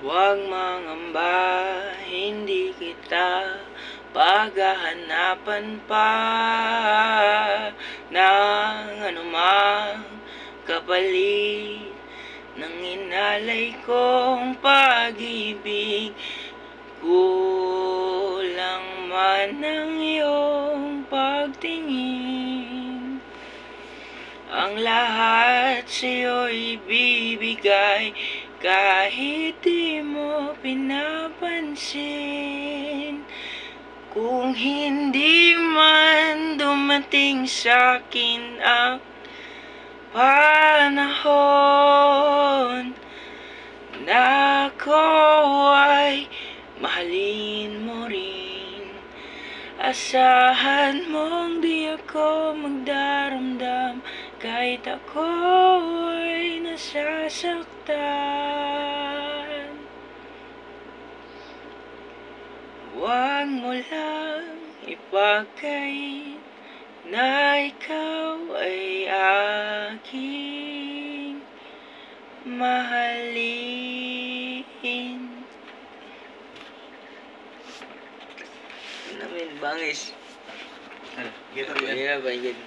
Huwag mangamba, hindi kita paghahanapan pa ng anumang kapalit ng inalay kong pag-ibig. Kulang man ang iyong pagtingin, ang lahat sa'yo'y ibibigay kahit di mo pinapansin. Kung hindi man dumating sa'kin ang panahon na ako ay mahalin mo rin, asahan mong di ako magdaramdam kahit ako ay nasasaktan. Huwag mo lang ipagkait na ikaw ay aking mahalin. Namin bangis. Gitu ya. Iya, baik.